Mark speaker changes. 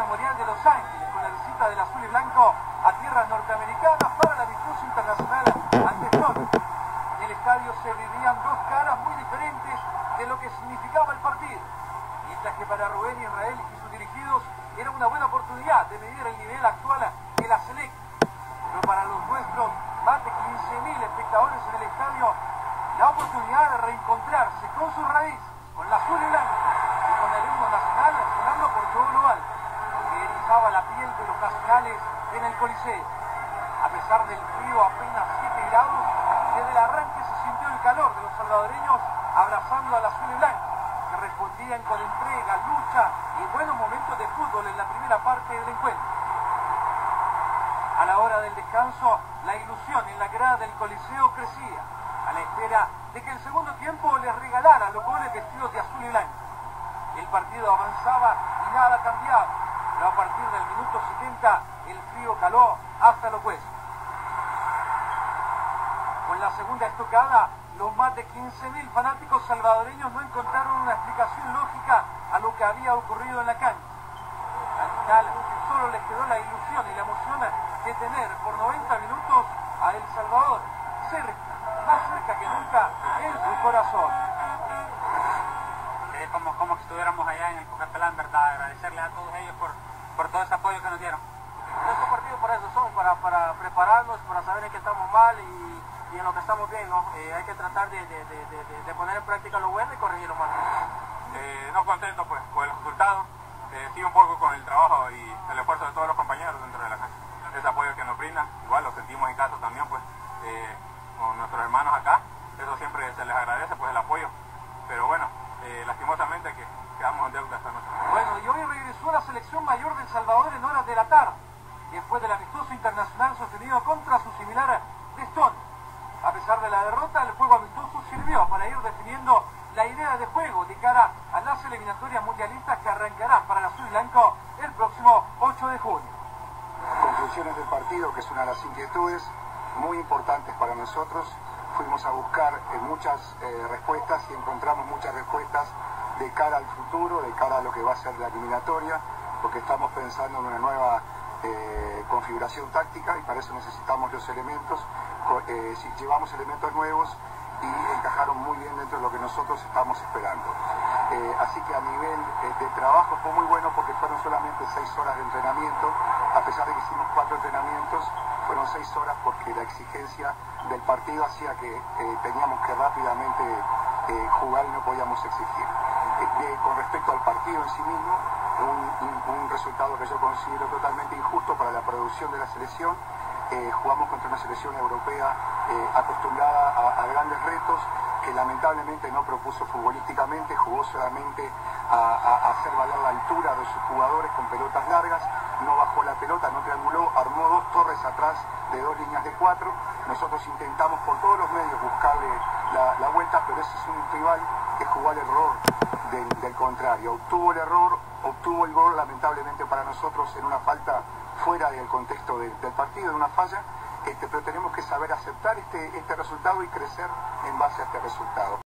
Speaker 1: Memorial de Los Ángeles, con la visita del azul y blanco a tierras norteamericanas para el amistoso internacional ante Stone. En el estadio se vivían dos caras muy diferentes de lo que significaba el partido, mientras que para Rubén Israel y sus dirigidos era una buena oportunidad de medir el nivel actual de la selección. Pero para los nuestros, más de 15.000 espectadores en el estadio, la oportunidad de reencontrarse con sus raíces, con la azul y blanco y con el himno nacional sonando por todo lo alto, que erizaba la piel de los nacionales en el Coliseo. A pesar del frío, apenas 7 grados, desde el arranque se sintió el calor de los salvadoreños abrazando al azul y blanco, que respondían con entrega, lucha y buenos momentos de fútbol en la primera parte del encuentro. A la hora del descanso, la ilusión en la grada del Coliseo crecía, a la espera de que el segundo tiempo les regalara los goles vestidos de azul y blanco. El partido avanzaba y nada cambiaba, pero a partir del minuto 70 el frío caló hasta los huesos. Con la segunda estocada, los más de 15.000 fanáticos salvadoreños no encontraron una explicación lógica a lo que había ocurrido en la cancha. Al final, solo les quedó la ilusión y la emoción de tener por 90 minutos a El Salvador cerca, más cerca que nunca en su corazón.
Speaker 2: Como que estuviéramos allá en el Coca-Cola, verdad, agradecerles a todos ellos por todo ese apoyo que nos dieron.
Speaker 1: Estos partidos para eso son, para prepararnos, para saber en qué estamos mal y en lo que estamos bien, ¿no? Hay que tratar de poner en práctica lo bueno y corregir lo malo.
Speaker 3: No contento pues con el resultado, sí un poco con el trabajo y el esfuerzo de todos los compañeros dentro de la cancha. Ese apoyo que nos brindan, igual lo sentimos en casa también pues con nuestros hermanos acá, eso siempre se les agradece pues el apoyo, pero bueno, lastimosamente que quedamos en deuda esta noche.
Speaker 1: Bueno, y hoy regresó la selección mayor de El Salvador en horas de la tarde, después del amistoso internacional sostenido contra su similar de Stone. A pesar de la derrota, el juego amistoso sirvió para ir definiendo la idea de juego de cara a las eliminatorias mundialistas que arrancarán para el azul y blanco el próximo 8 de junio.
Speaker 4: Conclusiones del partido, que es una de las inquietudes muy importantes para nosotros. Fuimos a buscar muchas respuestas y encontramos muchas respuestas de cara al futuro, de cara a lo que va a ser la eliminatoria, porque estamos pensando en una nueva configuración táctica y para eso necesitamos los elementos. Si llevamos elementos nuevos y encajaron muy bien dentro de lo que nosotros estamos esperando. Así que a nivel de trabajo fue muy bueno porque fueron solamente 6 horas de entrenamiento, a pesar de que hicimos 4 entrenamientos, fueron 6 horas porque la exigencia del partido hacía que teníamos que rápidamente jugar y no podíamos exigir. Con respecto al partido en sí mismo, un resultado que yo considero totalmente injusto para la producción de la selección. Jugamos contra una selección europea acostumbrada a grandes retos, que lamentablemente no propuso futbolísticamente, jugó solamente a hacer valer la altura de sus jugadores con pelotas largas, no bajó la pelota, no trianguló, armó 2 torres atrás de 2 líneas de 4. Nosotros intentamos por todos los medios buscarle la vuelta, pero ese es un rival que jugó al error del contrario. Obtuvo el error, obtuvo el gol, lamentablemente para nosotros en una falta fuera del contexto del partido, en una falla, pero tenemos que saber aceptar este resultado y crecer en base a este resultado.